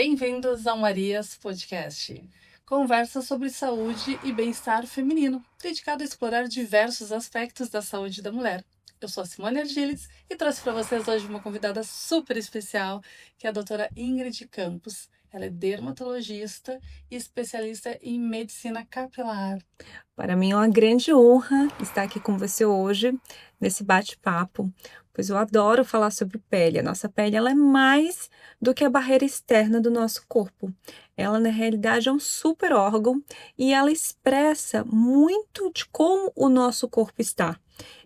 Bem-vindos ao Marias Podcast. Conversa sobre saúde e bem-estar feminino, dedicado a explorar diversos aspectos da saúde da mulher. Eu sou a Simone Argiles e trouxe para vocês hoje uma convidada super especial, que é a doutora Ingrid Campos. Ela é dermatologista e especialista em medicina capilar. Para mim é uma grande honra estar aqui com você hoje, nesse bate-papo, pois eu adoro falar sobre pele. A nossa pele ela é mais do que a barreira externa do nosso corpo. Ela, na realidade, é um super órgão e ela expressa muito de como o nosso corpo está.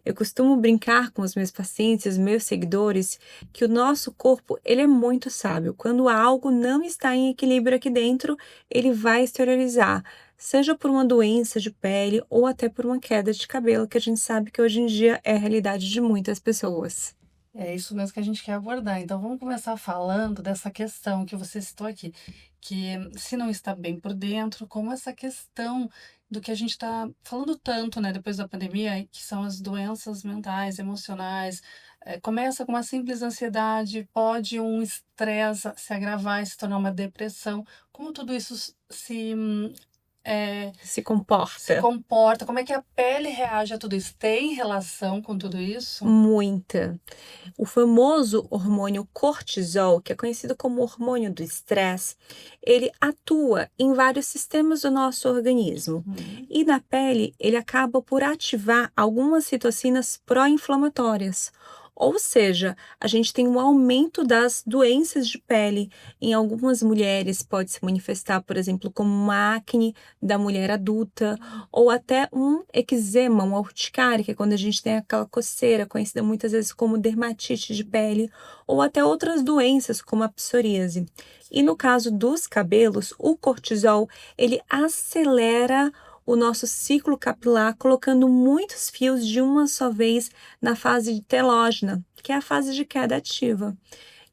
Eu costumo brincar com os meus pacientes, os meus seguidores, que o nosso corpo ele é muito sábio. Quando algo não está em equilíbrio aqui dentro, ele vai exteriorizar, seja por uma doença de pele ou até por uma queda de cabelo, que a gente sabe que hoje em dia é a realidade de muitas pessoas. É isso mesmo que a gente quer abordar. Então, vamos começar falando dessa questão que você citou aqui, que se não está bem por dentro, como essa questão do que a gente está falando tanto, né, depois da pandemia, que são as doenças mentais, emocionais. Começa com uma simples ansiedade, pode um estresse se agravar e se tornar uma depressão. Como tudo isso eh, Se se comporta comporta? Como é que a pele reage a tudo isso? Tem relação com tudo isso? muita. O famoso hormônio cortisol, que é conhecido como hormônio do estresse, ele atua em vários sistemas do nosso organismo. Uhum. E na pele, ele acaba por ativar algumas citocinas pró-inflamatórias. Ou seja, a gente tem um aumento das doenças de pele. Em algumas mulheres pode se manifestar, por exemplo, como uma acne da mulher adulta, ou até um eczema, uma urticária, que é quando a gente tem aquela coceira, conhecida muitas vezes como dermatite de pele, ou até outras doenças como a psoríase. E no caso dos cabelos, o cortisol, ele acelera o nosso ciclo capilar, colocando muitos fios de uma só vez na fase telógena, que é a fase de queda ativa.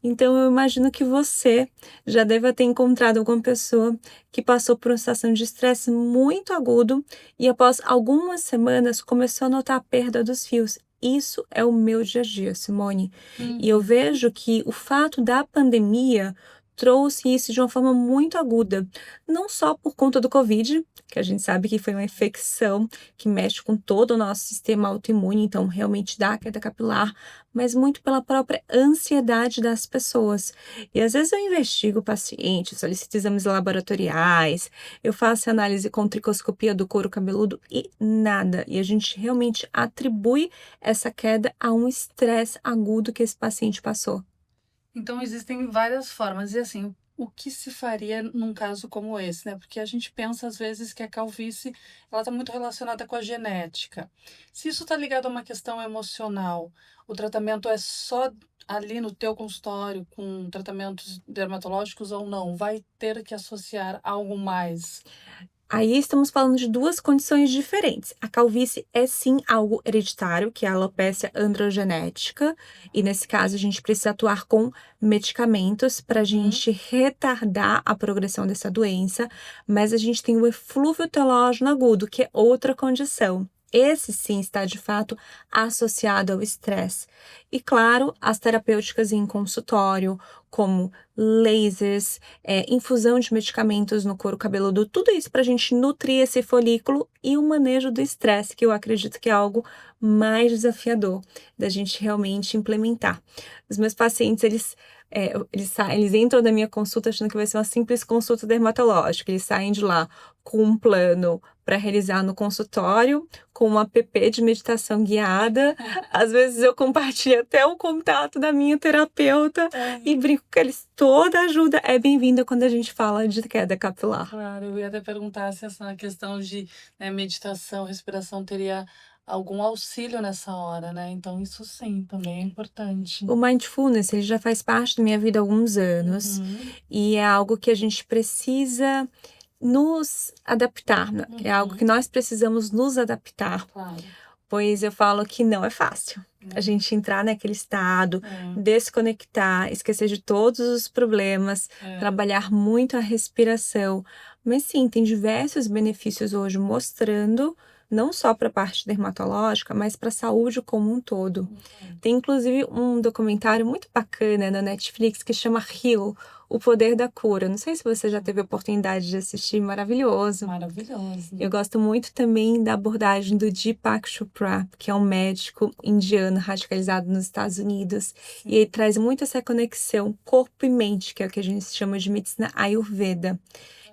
Então, eu imagino que você já deva ter encontrado alguma pessoa que passou por uma situação de estresse muito agudo e, após algumas semanas, começou a notar a perda dos fios. Isso é o meu dia a dia, Simone. E eu Uhum. vejo que o fato da pandemia trouxe isso de uma forma muito aguda, não só por conta do Covid, que a gente sabe que foi uma infecção que mexe com todo o nosso sistema autoimune, então realmente dá queda capilar, mas muito pela própria ansiedade das pessoas. E às vezes eu investigo o paciente, solicito exames laboratoriais, eu faço análise com tricoscopia do couro cabeludo e nada. E a gente realmente atribui essa queda a um estresse agudo que esse paciente passou. Então existem várias formas. E assim, o que se faria num caso como esse, né? Porque a gente pensa às vezes que a calvície, ela está muito relacionada com a genética. Se isso está ligado a uma questão emocional, o tratamento é só ali no teu consultório com tratamentos dermatológicos ou não? Vai ter que associar algo mais? Aí estamos falando de duas condições diferentes. A calvície é sim algo hereditário, que é a alopecia androgenética, e nesse caso a gente precisa atuar com medicamentos para a Uhum. gente retardar a progressão dessa doença, mas a gente tem o eflúvio telógeno agudo, que é outra condição. Esse sim está de fato associado ao estresse. E claro, as terapêuticas em consultório, como lasers, infusão de medicamentos no couro cabeludo, tudo isso para a gente nutrir esse folículo e o manejo do estresse, que eu acredito que é algo mais desafiador da gente realmente implementar. Os meus pacientes, eles entram da minha consulta achando que vai ser uma simples consulta dermatológica, eles saem de lá com um plano para realizar no consultório, com um app de meditação guiada. Às vezes eu compartilho até o contato da minha terapeuta e É. brinco que eles toda ajuda é bem-vinda quando a gente fala de queda capilar. Claro, eu ia até perguntar se essa questão de, né, meditação, respiração teria algum auxílio nessa hora, né? Então isso sim, também é importante. O mindfulness, ele já faz parte da minha vida há alguns anos Uhum, e é algo que a gente precisa nos adaptar, né? É algo que uhum, nós precisamos nos adaptar, claro. pois eu falo que não é fácil. A Uhum, gente entrar naquele estado, é, desconectar, esquecer de todos os problemas, é. trabalhar muito a respiração. Mas sim, tem diversos benefícios hoje mostrando, não só para a parte dermatológica, mas para a saúde como um todo. Uhum. Tem inclusive um documentário muito bacana na Netflix que chama Heal, O Poder da Cura. Não sei se você já teve a oportunidade de assistir, maravilhoso. Maravilhoso. Eu gosto muito também da abordagem do Deepak Chopra, que é um médico indiano radicalizado nos Estados Unidos, e ele traz muito essa conexão corpo e mente, que é o que a gente chama de medicina Ayurveda.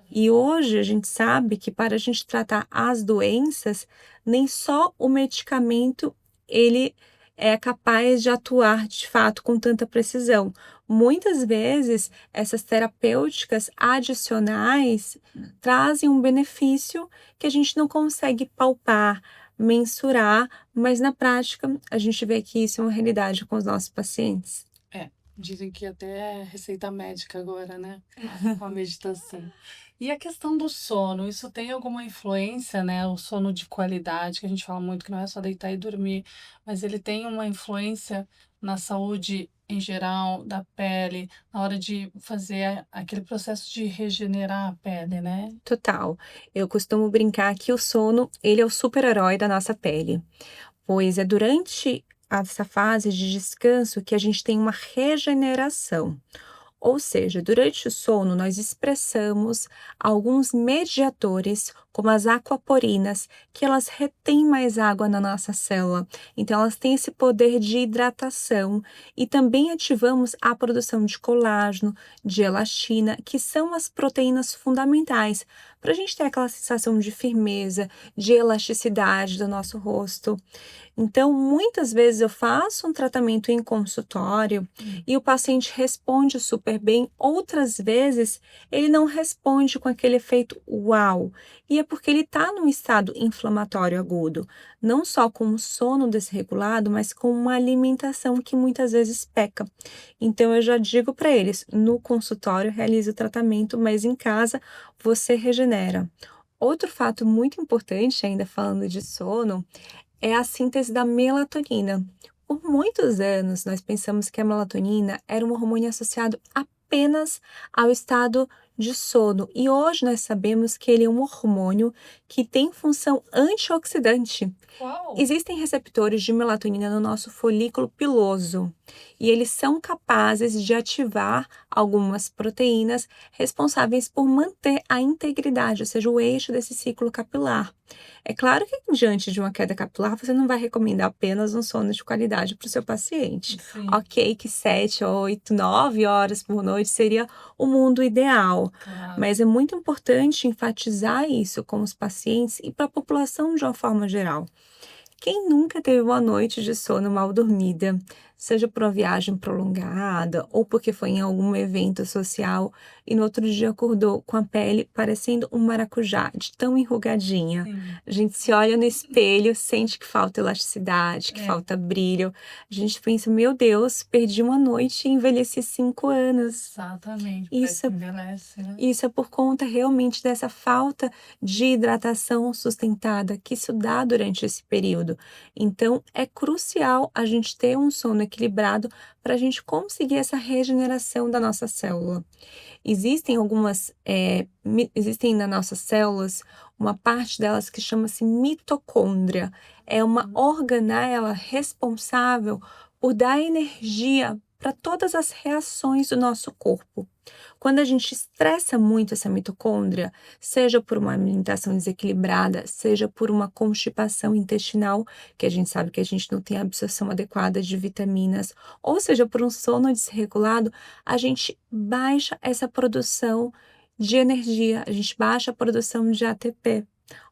E hoje a gente sabe que para a gente tratar as doenças, nem só o medicamento ele é capaz de atuar de fato com tanta precisão. Muitas vezes essas terapêuticas adicionais trazem um benefício que a gente não consegue palpar, mensurar, mas na prática a gente vê que isso é uma realidade com os nossos pacientes. Dizem que até é receita médica agora, né? Com a meditação. E a questão do sono, isso tem alguma influência, né? O sono de qualidade, que a gente fala muito que não é só deitar e dormir, mas ele tem uma influência na saúde em geral da pele, na hora de fazer aquele processo de regenerar a pele, né? Total. Eu costumo brincar que o sono, ele é o super-herói da nossa pele, pois é durante essa fase de descanso que a gente tem uma regeneração. Ou seja, durante o sono, nós expressamos alguns mediadores, como as aquaporinas, que elas retêm mais água na nossa célula. Então, elas têm esse poder de hidratação e também ativamos a produção de colágeno, de elastina, que são as proteínas fundamentais para a gente ter aquela sensação de firmeza, de elasticidade do nosso rosto. Então, muitas vezes eu faço um tratamento em consultório e o paciente responde super bem, outras vezes ele não responde com aquele efeito uau. E é porque ele está num estado inflamatório agudo, não só com o sono desregulado, mas com uma alimentação que muitas vezes peca. Então, eu já digo para eles: no consultório realize o tratamento, mas em casa você regenera. Outro fato muito importante, ainda falando de sono, é a síntese da melatonina. Por muitos anos, nós pensamos que a melatonina era um hormônio associado apenas ao estado de sono, e hoje nós sabemos que ele é um hormônio que tem função antioxidante. Uau! Existem receptores de melatonina no nosso folículo piloso e eles são capazes de ativar algumas proteínas responsáveis por manter a integridade, ou seja, o eixo desse ciclo capilar. É claro que diante de uma queda capilar, você não vai recomendar apenas um sono de qualidade para o seu paciente. Sim, Ok, que 7, 8, 9 horas por noite seria o mundo ideal, claro. mas é muito importante enfatizar isso com os pacientes e para a população de uma forma geral. Quem nunca teve uma noite de sono mal dormida, seja por uma viagem prolongada ou porque foi em algum evento social e no outro dia acordou com a pele parecendo um maracujá, de tão enrugadinha? Sim. A gente se olha no espelho, sente que falta elasticidade, que É. falta brilho. A gente pensa: meu Deus, perdi uma noite e envelheci 5 anos. Exatamente, Isso parece que é envelhece, né? isso é por conta realmente dessa falta de hidratação sustentada que isso dá durante esse período. Então, é crucial a gente ter um sono equilibrado para a gente conseguir essa regeneração da nossa célula. Existem nas nossas células uma parte delas que chama-se mitocôndria. É uma organela responsável por dar energia para todas as reações do nosso corpo. Quando a gente estressa muito essa mitocôndria, seja por uma alimentação desequilibrada, seja por uma constipação intestinal, que a gente sabe que a gente não tem a absorção adequada de vitaminas, ou seja por um sono desregulado, a gente baixa essa produção de energia, a gente baixa a produção de ATP.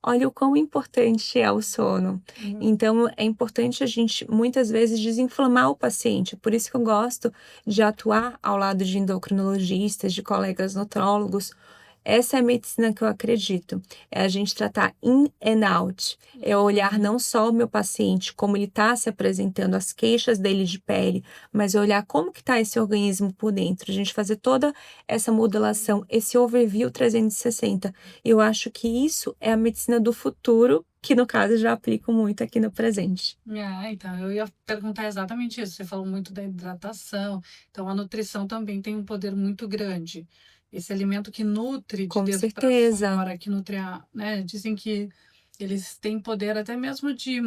Olha o quão importante é o sono. Então, é importante a gente, muitas vezes, desinflamar o paciente. Por isso que eu gosto de atuar ao lado de endocrinologistas, de colegas nutrólogos. Essa é a medicina que eu acredito. É a gente tratar in and out. É olhar não só o meu paciente, como ele está se apresentando, as queixas dele de pele, mas olhar como que está esse organismo por dentro. A gente fazer toda essa modelação, esse overview 360. Eu acho que isso é a medicina do futuro, que no caso eu já aplico muito aqui no presente. Então, eu ia perguntar exatamente isso. Você falou muito da hidratação, então a nutrição também tem um poder muito grande. Esse alimento que nutre de Com dentro para certeza. fora, que nutre né? Dizem que eles têm poder até mesmo de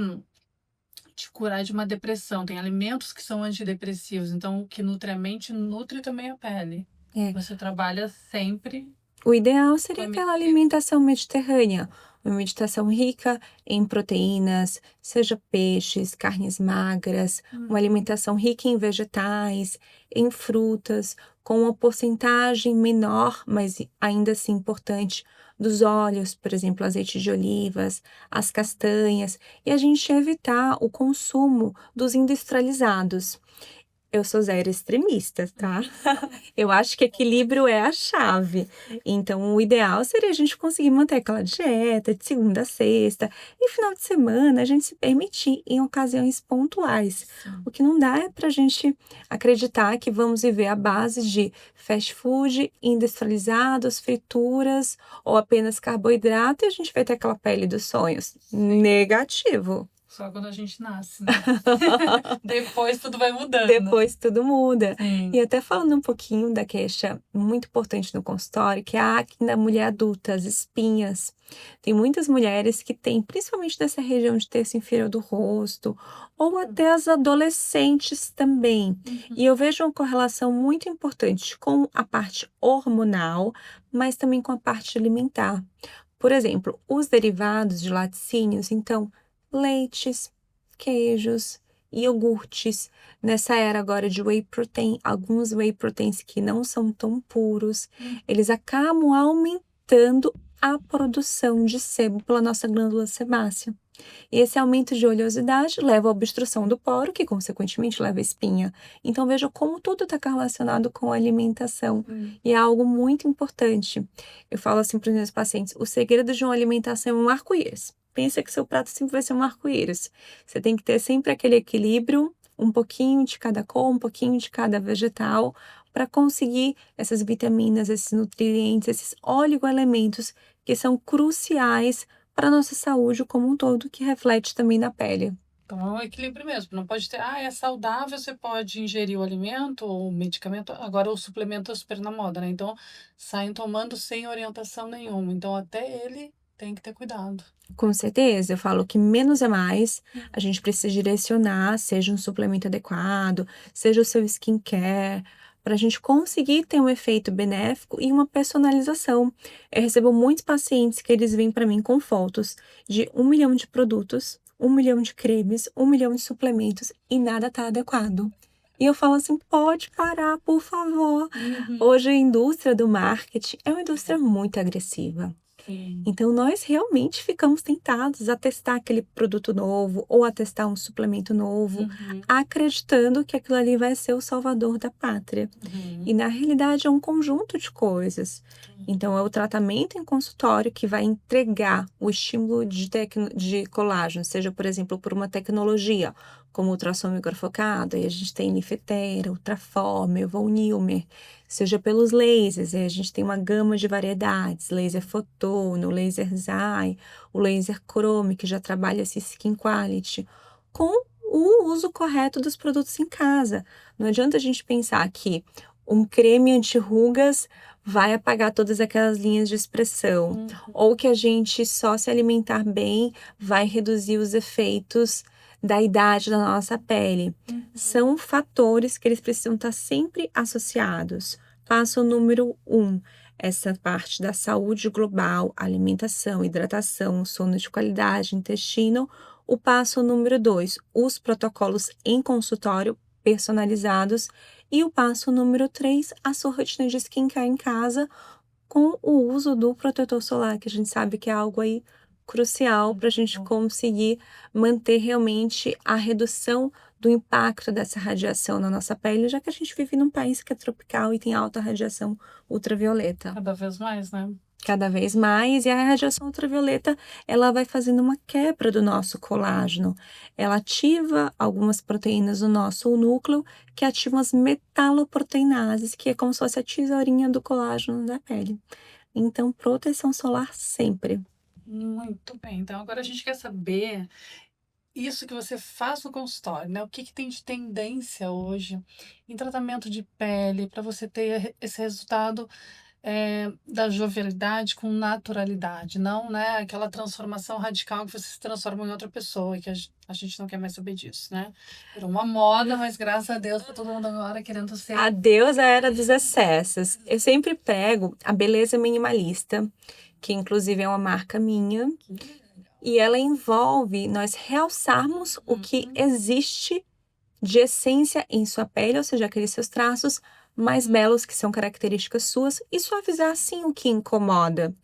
curar de uma depressão. Tem alimentos que são antidepressivos, então o que nutre a mente nutre também a pele. É. Você trabalha sempre O ideal com seria aquela amendoim. alimentação mediterrânea, uma alimentação rica em proteínas, seja peixes, carnes magras, uma Uhum. alimentação rica em vegetais, em frutas, com uma porcentagem menor, mas ainda assim importante, dos óleos, por exemplo, azeite de olivas, as castanhas, e a gente evitar o consumo dos industrializados. Eu sou zero extremista, tá? Eu acho que equilíbrio é a chave. Então, o ideal seria a gente conseguir manter aquela dieta de segunda a sexta, e final de semana a gente se permitir em ocasiões pontuais. Sim. O que não dá é para a gente acreditar que vamos viver à base de fast food, industrializados, frituras ou apenas carboidrato e a gente vai ter aquela pele dos sonhos. Sim. Negativo. Só quando a gente nasce, né? Depois tudo vai mudando. Depois tudo muda. Sim. E até falando um pouquinho da queixa muito importante no consultório, que é a acne da mulher adulta, as espinhas. Tem muitas mulheres que têm, principalmente nessa região de terço inferior do rosto, ou até as adolescentes também. Uhum. E eu vejo uma correlação muito importante com a parte hormonal, mas também com a parte alimentar. Por exemplo, os derivados de laticínios, então, leites, queijos, iogurtes. Nessa era agora de whey protein, alguns whey proteins que não são tão puros, Hum. eles acabam aumentando a produção de sebo pela nossa glândula sebácea. E esse aumento de oleosidade leva à obstrução do poro, que consequentemente leva à espinha. Então veja como tudo está relacionado com a alimentação. Sim. E é algo muito importante. Eu falo assim para os meus pacientes: o segredo de uma alimentação é um arco-íris. Pensa que seu prato sempre vai ser um arco-íris. Você tem que ter sempre aquele equilíbrio, um pouquinho de cada cor, um pouquinho de cada vegetal, para conseguir essas vitaminas, esses nutrientes, esses oligoelementos que são cruciais para a nossa saúde como um todo, que reflete também na pele. Então é um equilíbrio mesmo. Não pode ter, é saudável, você pode ingerir o alimento ou o medicamento. Agora o suplemento é super na moda, né? Então saem tomando sem orientação nenhuma. Então até ele tem que ter cuidado. Com certeza, eu falo que menos é mais, Hum. a gente precisa direcionar, seja um suplemento adequado, seja o seu skincare, para a gente conseguir ter um efeito benéfico e uma personalização. Eu recebo muitos pacientes que eles vêm para mim com fotos de 1 milhão de produtos, 1 milhão de cremes, 1 milhão de suplementos e nada está adequado. E eu falo assim: pode parar, por favor. Uhum. Hoje a indústria do marketing é uma indústria muito agressiva. Sim. Então, nós realmente ficamos tentados a testar aquele produto novo ou a testar um suplemento novo, Uhum. acreditando que aquilo ali vai ser o salvador da pátria. E Uhum. na realidade é um conjunto de coisas. Então, é o tratamento em consultório que vai entregar o estímulo de colágeno, seja, por exemplo, por uma tecnologia, como ultrassom microfocado, aí a gente tem Nifetera, Ultraformer, Volnilmer, seja pelos lasers, aí a gente tem uma gama de variedades, laser fotono, laser Xay, o laser Chrome, que já trabalha esse skin quality, com o uso correto dos produtos em casa. Não adianta a gente pensar que um creme anti-rugas vai apagar todas aquelas linhas de expressão, Uhum. ou que a gente só se alimentar bem vai reduzir os efeitos da idade da nossa pele. Uhum. São fatores que eles precisam estar sempre associados. Passo número 1, essa parte da saúde global, alimentação, hidratação, sono de qualidade, intestino. O passo número 2, os protocolos em consultório personalizados. E o passo número 3, a sua rotina de skincare em casa, com o uso do protetor solar, que a gente sabe que é algo aí crucial para a gente Uhum. conseguir manter realmente a redução do impacto dessa radiação na nossa pele, já que a gente vive num país que é tropical e tem alta radiação ultravioleta. Cada vez mais, né? Cada vez mais, e a radiação ultravioleta, ela vai fazendo uma quebra do nosso colágeno. Ela ativa algumas proteínas do nosso núcleo, que ativam as metaloproteinases, que é como se fosse a tesourinha do colágeno da pele. Então, proteção solar sempre. Muito bem. Então agora a gente quer saber isso que você faz no consultório, né? O que que tem de tendência hoje em tratamento de pele para você ter esse resultado da jovialidade com naturalidade, não, né, aquela transformação radical que você se transforma em outra pessoa e que a gente não quer mais saber disso, né. Virou uma moda, mas graças a Deus tá todo mundo agora querendo ser Adeus à era dos excessos. Eu sempre pego a beleza minimalista, que inclusive é uma marca minha, e ela envolve nós realçarmos o que existe de essência em sua pele, ou seja, aqueles seus traços mais belos que são características suas, e suavizar sim o que incomoda.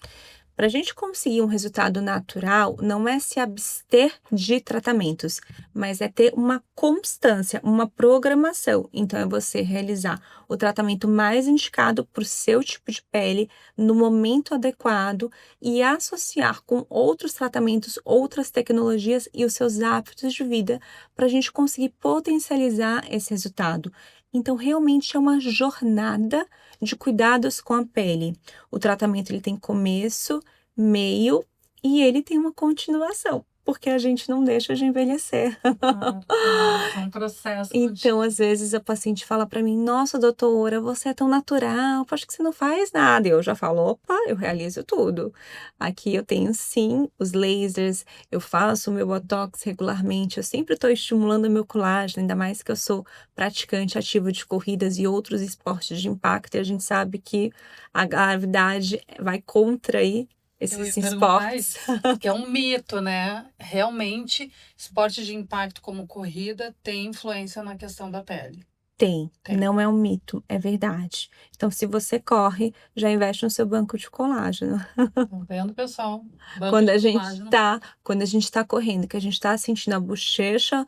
Para a gente conseguir um resultado natural, não é se abster de tratamentos, mas é ter uma constância, uma programação. Então, é você realizar o tratamento mais indicado para o seu tipo de pele, no momento adequado, e associar com outros tratamentos, outras tecnologias e os seus hábitos de vida, para a gente conseguir potencializar esse resultado. Então, realmente é uma jornada de cuidados com a pele. O tratamento ele tem começo, meio e ele tem uma continuação, porque a gente não deixa de envelhecer. É um processo Então, às vezes, a paciente fala para mim: Nossa, doutora, você é tão natural, acho que você não faz nada. E eu já falo: Opa, eu realizo tudo. Aqui eu tenho sim os lasers, eu faço o meu botox regularmente, eu sempre estou estimulando o meu colágeno, ainda mais que eu sou praticante ativa de corridas e outros esportes de impacto, e a gente sabe que a gravidade vai contra aí Eu ia esses perguntar esportes. isso, que é um mito, né, realmente, esporte de impacto como corrida tem influência na questão da pele? Tem, Tem. não é um mito, é verdade. Então, se você corre, já investe no seu banco de colágeno. Tá vendo, pessoal? Banco Quando de a gente colágeno. tá quando a gente tá correndo, que a gente tá sentindo a bochecha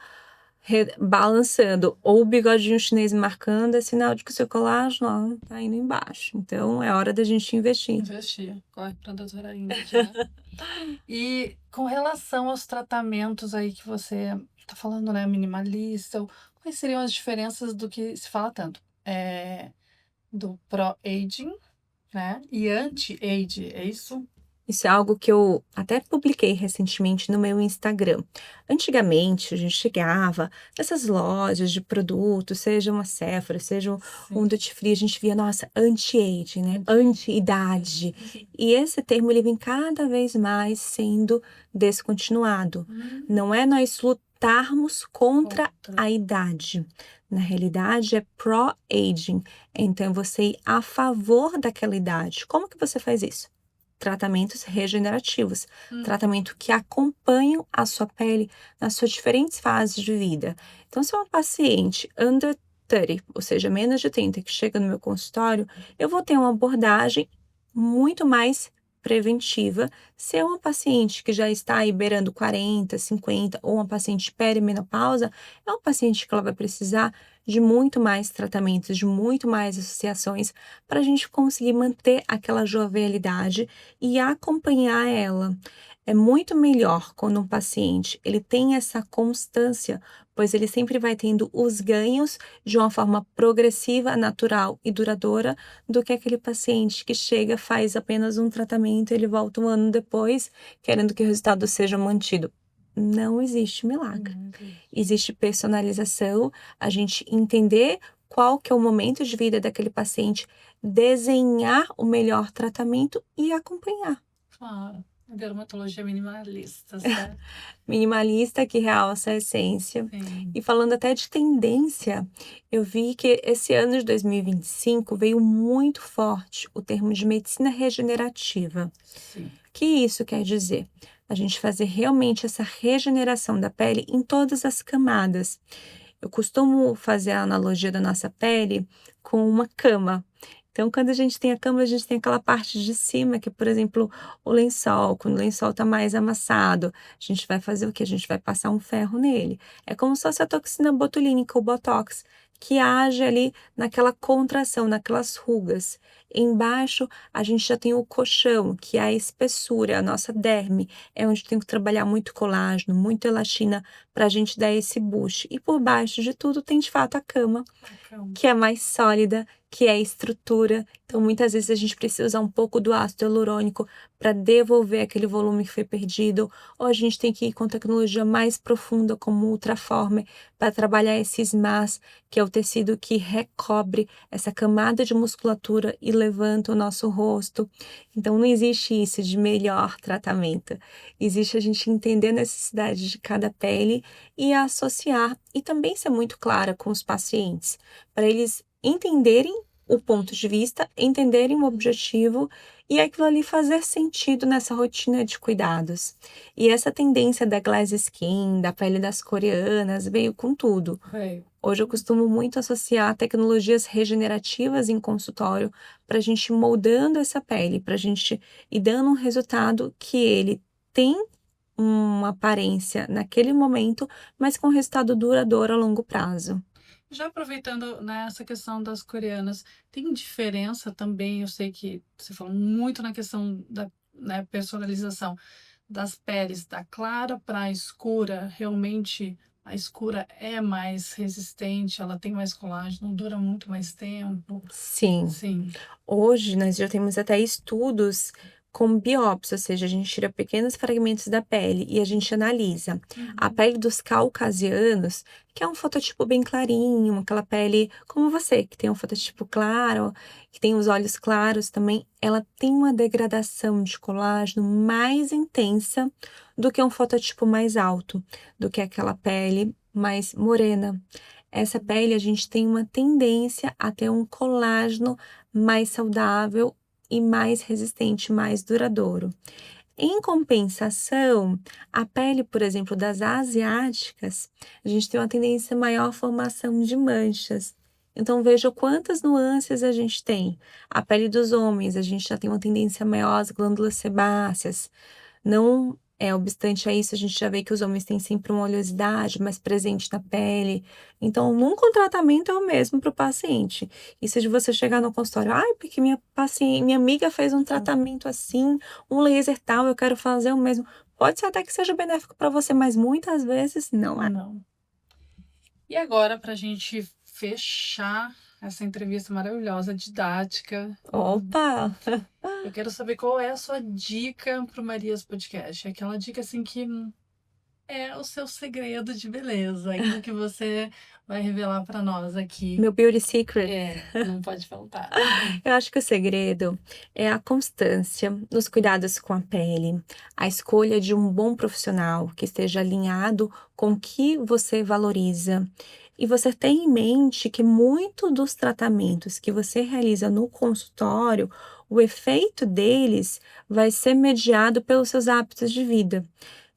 balançando ou o bigodinho chinês marcando, é sinal de que o seu colágeno, ó, tá indo embaixo. Então, é hora da gente investir. Investir. Corre para a doutora Ingrid, né? E com relação aos tratamentos aí que você tá falando, né, minimalista, quais seriam as diferenças do que se fala tanto? Do pró-aging, né, e anti-age, é isso? Isso é algo que eu até publiquei recentemente no meu Instagram. Antigamente, a gente chegava nessas lojas de produtos, seja uma Sephora, seja um Sim. Duty Free, a gente via, nossa, anti-age, né? Anti-idade. E esse termo ele vem cada vez mais sendo descontinuado. Não é nós lutarmos contra a idade. Na realidade, é pró-aging. Então, você ir a favor daquela idade. Como que você faz isso? Tratamentos regenerativos, tratamento que acompanham a sua pele nas suas diferentes fases de vida. Então, se é uma paciente under 30, ou seja, menos de 30, que chega no meu consultório, eu vou ter uma abordagem muito mais preventiva. Se é uma paciente que já está aí beirando 40, 50, ou uma paciente perimenopausa, é uma paciente que ela vai precisar de muito mais tratamentos, de muito mais associações, para a gente conseguir manter aquela jovialidade e acompanhar ela. É muito melhor quando um paciente ele tem essa constância, pois ele sempre vai tendo os ganhos de uma forma progressiva, natural e duradoura, do que aquele paciente que chega, faz apenas um tratamento, ele volta um ano depois, querendo que o resultado seja mantido. Não existe milagre. Existe personalização, a gente entender qual que é o momento de vida daquele paciente, desenhar o melhor tratamento e acompanhar. Claro, a dermatologia minimalista, certo? Minimalista que realça a essência. Sim, E falando até de tendência, eu vi que esse ano de 2025 veio muito forte o termo de medicina regenerativa. sim. Que isso quer dizer? A gente fazer realmente essa regeneração da pele em todas as camadas. Eu costumo fazer a analogia da nossa pele com uma cama. Então, quando a gente tem a cama, a gente tem aquela parte de cima, que é, por exemplo, o lençol. Quando o lençol está mais amassado, a gente vai fazer o quê? A gente vai passar um ferro nele. É como se fosse a toxina botulínica, o Botox, que age ali naquela contração, naquelas rugas. Embaixo, a gente já tem o colchão, que é a espessura, a nossa derme, é onde tem que trabalhar muito colágeno, muito elastina, para a gente dar esse boost. E por baixo de tudo tem de fato a cama, Bacana. que é mais sólida, que é a estrutura. Então, muitas vezes a gente precisa usar um pouco do ácido hialurônico para devolver aquele volume que foi perdido, ou a gente tem que ir com tecnologia mais profunda, como o Ultraformer, para trabalhar esse SMAS, que é o tecido que recobre essa camada de musculatura e levanta o nosso rosto. Então não existe isso de melhor tratamento. Existe a gente entender a necessidade de cada pele e associar, e também ser muito clara com os pacientes, para eles entenderem o ponto de vista, entenderem o objetivo e aquilo ali fazer sentido nessa rotina de cuidados. E essa tendência da glass skin, da pele das coreanas, veio com tudo. Veio. Hoje eu costumo muito associar tecnologias regenerativas em consultório para a gente ir moldando essa pele, para a gente ir dando um resultado que ele tem uma aparência naquele momento, mas com resultado duradouro a longo prazo. Já aproveitando, né, essa questão das coreanas, tem diferença também, eu sei que você falou muito na questão da, né, personalização das peles, da clara para a escura, realmente a escura é mais resistente, ela tem mais colágeno, dura muito mais tempo. Sim. Sim. Hoje nós já temos até estudos com biópsia, ou seja, a gente tira pequenos fragmentos da pele e a gente analisa. A Uhum. pele dos caucasianos, que é um fototipo bem clarinho, aquela pele como você, que tem um fototipo claro, que tem os olhos claros também, ela tem uma degradação de colágeno mais intensa do que um fototipo mais alto, do que aquela pele mais morena. Essa pele a gente tem uma tendência a ter um colágeno mais saudável e mais resistente, mais duradouro. Em compensação, a pele, por exemplo, das asiáticas, a gente tem uma tendência maior à formação de manchas. Então veja quantas nuances a gente tem. A pele dos homens, a gente já tem uma tendência maior às glândulas sebáceas. Não obstante a isso, a gente já vê que os homens têm sempre uma oleosidade mais presente na pele. Então, nunca o tratamento é o mesmo para o paciente. Isso de você chegar no consultório, ai, porque minha amiga fez um tratamento assim, um laser tal, eu quero fazer o mesmo. Pode ser até que seja benéfico para você, mas muitas vezes não é. Não. E agora, para a gente fechar essa entrevista maravilhosa, didática, Opa! eu quero saber qual é a sua dica para o Marias Podcast. Aquela dica assim que é o seu segredo de beleza, aquilo que você vai revelar para nós aqui. Meu beauty secret. Não pode faltar. Eu acho que o segredo é a constância nos cuidados com a pele, a escolha de um bom profissional que esteja alinhado com o que você valoriza. E você tem em mente que muito dos tratamentos que você realiza no consultório, o efeito deles vai ser mediado pelos seus hábitos de vida.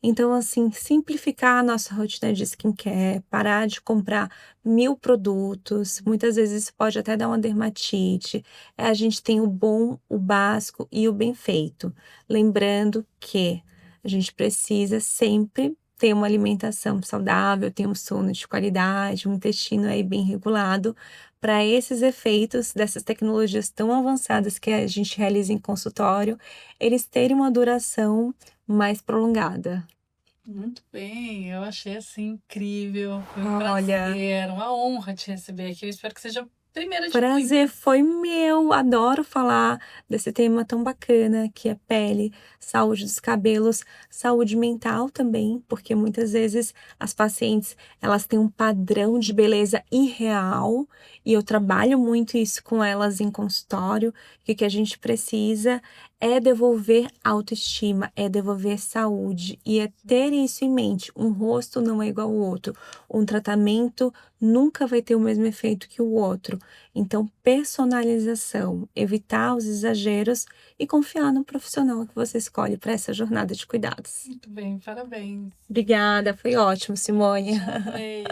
Então, assim, simplificar a nossa rotina de skincare, parar de comprar 1000 produtos, muitas vezes isso pode até dar uma dermatite. A gente tem o bom, o básico e o bem feito. Lembrando que a gente precisa sempre ter uma alimentação saudável, ter um sono de qualidade, um intestino aí bem regulado, para esses efeitos dessas tecnologias tão avançadas que a gente realiza em consultório, eles terem uma duração mais prolongada. Muito bem, eu achei assim incrível. Foi um Olha, prazer, uma honra te receber aqui. Eu espero que seja a primeira de muitas. prazer foi meu. Adoro falar desse tema tão bacana que é pele, saúde dos cabelos, saúde mental também, porque muitas vezes as pacientes, elas têm um padrão de beleza irreal e eu trabalho muito isso com elas em consultório, que o que a gente precisa é devolver autoestima, é devolver saúde e é ter isso em mente. Um rosto não é igual ao outro. Um tratamento nunca vai ter o mesmo efeito que o outro. Então, personalização, evitar os exageros e confiar no profissional que você escolhe para essa jornada de cuidados. Muito bem, parabéns. Obrigada, foi ótimo, Simone. Amei.